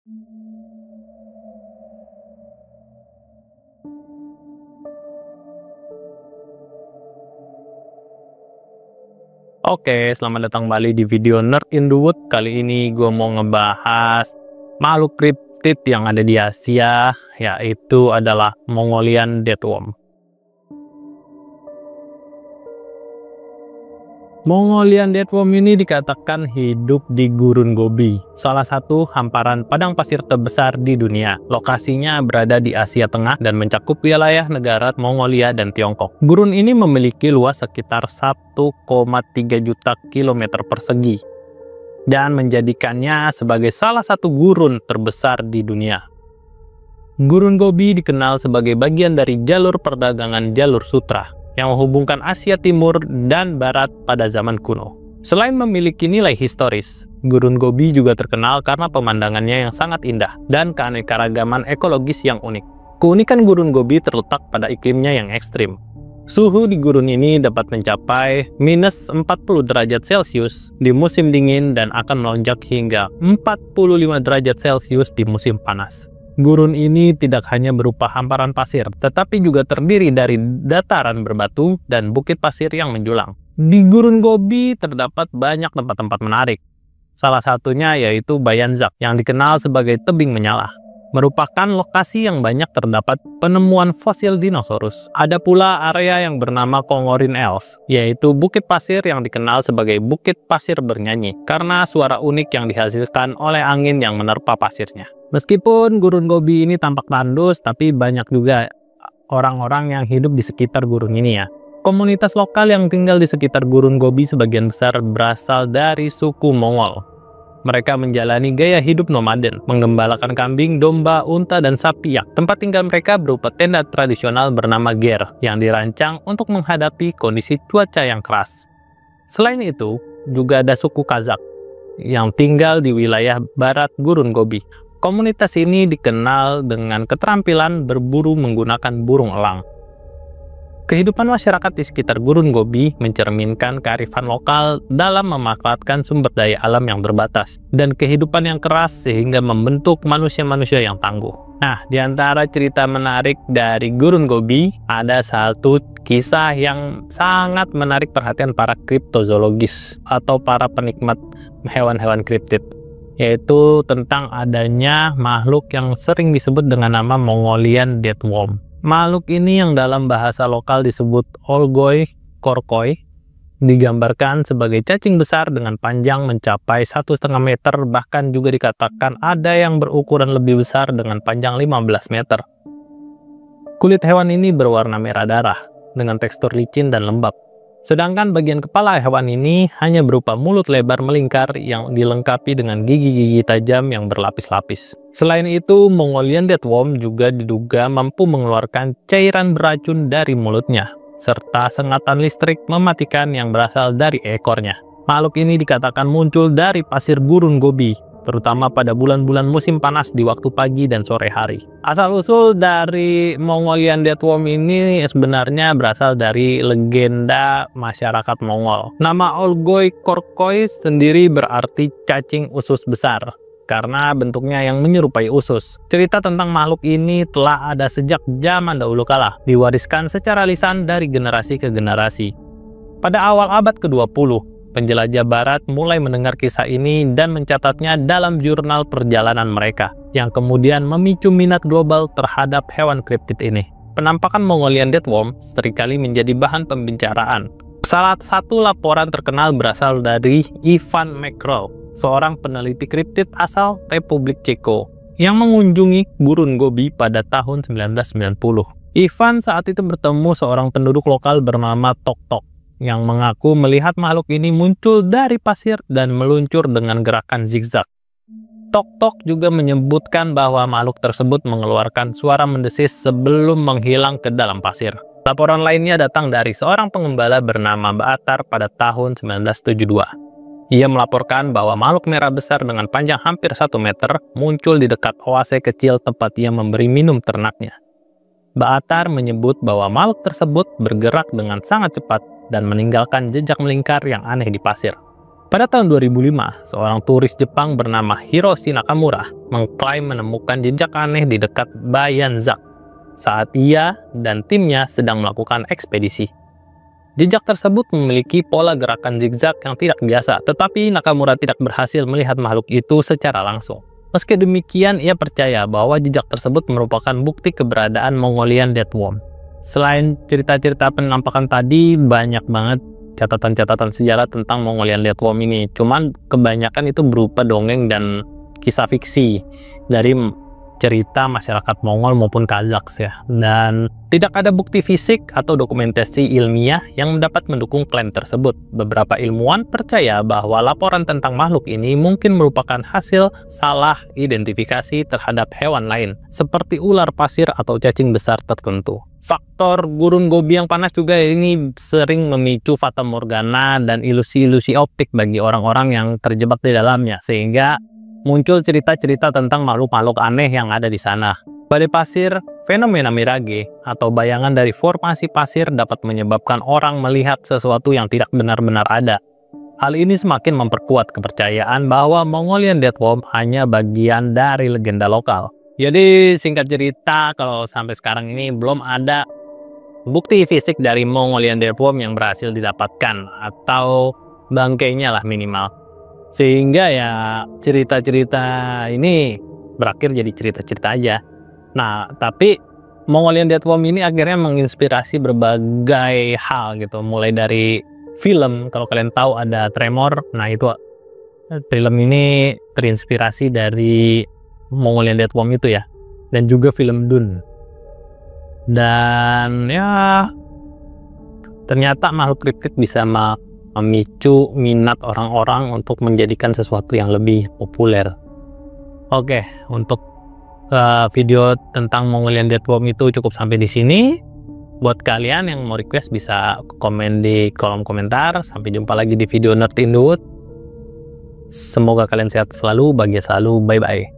Oke, selamat datang kembali di video Nerd in the Wood. Kali ini gue mau ngebahas makhluk kriptid yang ada di Asia, yaitu adalah Mongolian Deathworm. Mongolian Deathworm ini dikatakan hidup di Gurun Gobi, salah satu hamparan padang pasir terbesar di dunia. Lokasinya berada di Asia Tengah dan mencakup wilayah negara Mongolia dan Tiongkok. Gurun ini memiliki luas sekitar 1,3 juta kilometer persegi dan menjadikannya sebagai salah satu gurun terbesar di dunia. Gurun Gobi dikenal sebagai bagian dari jalur perdagangan Jalur Sutra yang menghubungkan Asia Timur dan Barat pada zaman kuno. Selain memiliki nilai historis, Gurun Gobi juga terkenal karena pemandangannya yang sangat indah dan keanekaragaman ekologis yang unik. Keunikan Gurun Gobi terletak pada iklimnya yang ekstrim. Suhu di gurun ini dapat mencapai minus 40 derajat Celcius di musim dingin dan akan melonjak hingga 45 derajat Celcius di musim panas. Gurun ini tidak hanya berupa hamparan pasir, tetapi juga terdiri dari dataran berbatu dan bukit pasir yang menjulang. Di Gurun Gobi terdapat banyak tempat-tempat menarik. Salah satunya yaitu Bayanzak, yang dikenal sebagai tebing menyala, merupakan lokasi yang banyak terdapat penemuan fosil dinosaurus. Ada pula area yang bernama Kongorin Els, yaitu bukit pasir yang dikenal sebagai bukit pasir bernyanyi, karena suara unik yang dihasilkan oleh angin yang menerpa pasirnya. Meskipun Gurun Gobi ini tampak tandus, tapi banyak juga orang-orang yang hidup di sekitar gurun ini ya. Komunitas lokal yang tinggal di sekitar Gurun Gobi sebagian besar berasal dari suku Mongol. Mereka menjalani gaya hidup nomaden, menggembalakan kambing, domba, unta, dan sapi yak. Tempat tinggal mereka berupa tenda tradisional bernama ger, yang dirancang untuk menghadapi kondisi cuaca yang keras. Selain itu, juga ada suku Kazak, yang tinggal di wilayah barat Gurun Gobi. Komunitas ini dikenal dengan keterampilan berburu menggunakan burung elang. Kehidupan masyarakat di sekitar Gurun Gobi mencerminkan kearifan lokal dalam memanfaatkan sumber daya alam yang terbatas dan kehidupan yang keras sehingga membentuk manusia-manusia yang tangguh. Nah, di antara cerita menarik dari Gurun Gobi, ada satu kisah yang sangat menarik perhatian para kriptozoologis atau para penikmat hewan-hewan kriptid, yaitu tentang adanya makhluk yang sering disebut dengan nama Mongolian Deathworm. Makhluk ini yang dalam bahasa lokal disebut Olgoy Korkoy digambarkan sebagai cacing besar dengan panjang mencapai 1,5 meter, bahkan juga dikatakan ada yang berukuran lebih besar dengan panjang 15 meter. Kulit hewan ini berwarna merah darah dengan tekstur licin dan lembab. Sedangkan bagian kepala hewan ini hanya berupa mulut lebar melingkar yang dilengkapi dengan gigi-gigi tajam yang berlapis-lapis. Selain itu, Mongolian Deathworm juga diduga mampu mengeluarkan cairan beracun dari mulutnya, serta sengatan listrik mematikan yang berasal dari ekornya. Makhluk ini dikatakan muncul dari pasir Gurun Gobi, terutama pada bulan-bulan musim panas di waktu pagi dan sore hari. Asal-usul dari Mongolian Deathworm ini sebenarnya berasal dari legenda masyarakat Mongol. Nama Olgoy Korkoy sendiri berarti cacing usus besar, karena bentuknya yang menyerupai usus. Cerita tentang makhluk ini telah ada sejak zaman dahulu kala, diwariskan secara lisan dari generasi ke generasi. Pada awal abad ke-20, penjelajah barat mulai mendengar kisah ini dan mencatatnya dalam jurnal perjalanan mereka, yang kemudian memicu minat global terhadap hewan kriptid ini. Penampakan Mongolian Deathworm seringkali menjadi bahan pembicaraan. Salah satu laporan terkenal berasal dari Ivan Mekrov, seorang peneliti kriptid asal Republik Ceko, yang mengunjungi Gurun Gobi pada tahun 1990. Ivan saat itu bertemu seorang penduduk lokal bernama Tok Tok, yang mengaku melihat makhluk ini muncul dari pasir dan meluncur dengan gerakan zigzag. Tok Tok juga menyebutkan bahwa makhluk tersebut mengeluarkan suara mendesis sebelum menghilang ke dalam pasir. Laporan lainnya datang dari seorang pengembala bernama Baatar pada tahun 1972. Ia melaporkan bahwa makhluk merah besar dengan panjang hampir 1 meter muncul di dekat oase kecil tempat ia memberi minum ternaknya. Baatar menyebut bahwa makhluk tersebut bergerak dengan sangat cepat dan meninggalkan jejak melingkar yang aneh di pasir. Pada tahun 2005, seorang turis Jepang bernama Hiroshi Nakamura mengklaim menemukan jejak aneh di dekat Bayanzak saat ia dan timnya sedang melakukan ekspedisi. Jejak tersebut memiliki pola gerakan zigzag yang tidak biasa, tetapi Nakamura tidak berhasil melihat makhluk itu secara langsung. Meski demikian, ia percaya bahwa jejak tersebut merupakan bukti keberadaan Mongolian Deathworm. Selain cerita-cerita penampakan tadi, banyak banget catatan-catatan sejarah tentang Mongolian Deathworm ini. Cuman kebanyakan itu berupa dongeng dan kisah fiksi dari cerita masyarakat Mongol maupun Kazaks ya. Dan tidak ada bukti fisik atau dokumentasi ilmiah yang dapat mendukung klaim tersebut. Beberapa ilmuwan percaya bahwa laporan tentang makhluk ini mungkin merupakan hasil salah identifikasi terhadap hewan lain, seperti ular pasir atau cacing besar tertentu. Faktor gurun gobi yang panas juga ini sering memicu fata morgana dan ilusi-ilusi optik bagi orang-orang yang terjebak di dalamnya, sehingga muncul cerita-cerita tentang makhluk-makhluk aneh yang ada di sana. Badai pasir, fenomena mirage, atau bayangan dari formasi pasir dapat menyebabkan orang melihat sesuatu yang tidak benar-benar ada. Hal ini semakin memperkuat kepercayaan bahwa Mongolian Deathworm hanya bagian dari legenda lokal. Jadi singkat cerita, kalau sampai sekarang ini belum ada bukti fisik dari Mongolian Deathworm yang berhasil didapatkan, atau bangkainya lah minimal. Sehingga ya cerita-cerita ini berakhir jadi cerita-cerita aja. Nah, tapi Mongolian Deathworm ini akhirnya menginspirasi berbagai hal gitu. Mulai dari film, kalau kalian tahu ada Tremor, nah itu film ini terinspirasi dari Mongolian Deathworm itu ya. Dan juga film Dune. Dan ya ternyata makhluk kriptid bisa memicu minat orang-orang untuk menjadikan sesuatu yang lebih populer. Oke, untuk video tentang Mongolian Deathworm itu cukup sampai di sini. Buat kalian yang mau request bisa komen di kolom komentar. Sampai jumpa lagi di video Nerd in the Wood. Semoga kalian sehat selalu, bahagia selalu, bye-bye.